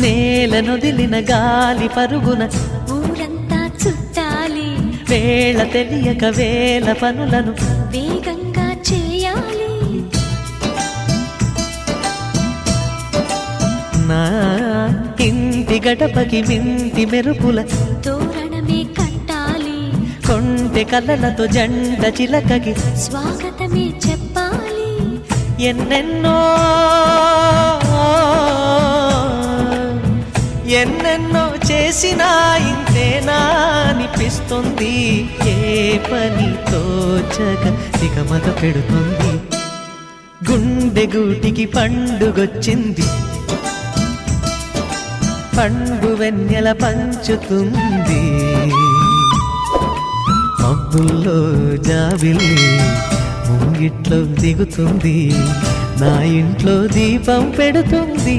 నేలనొదిలిన గాలి పరుగున ఊరంతా చుట్టాలి, వేళ తెలియక వేల పనులను వేగంగా చేయాలి. నా ఇంటి గడపకి వింటి మెరుపుల తోరణమే కట్టాలి, కొంటె కలలతో జంట చిలకకి స్వాగతమే చెప్పాలి. ఎన్నెన్నో ఎన్నెన్నో చేసినా ఇంతేనా అనిపిస్తుంది. ఏ పని తోచక దిగమగ పెడుతుంది. గుండె గూటికి పండుగొచ్చింది, పండు వెన్నెల పంచుతుంది. మబ్బుల్లో జాబిల్లి ముంగిట్లో దిగుతుంది, నా ఇంట్లో దీపం పెడుతుంది.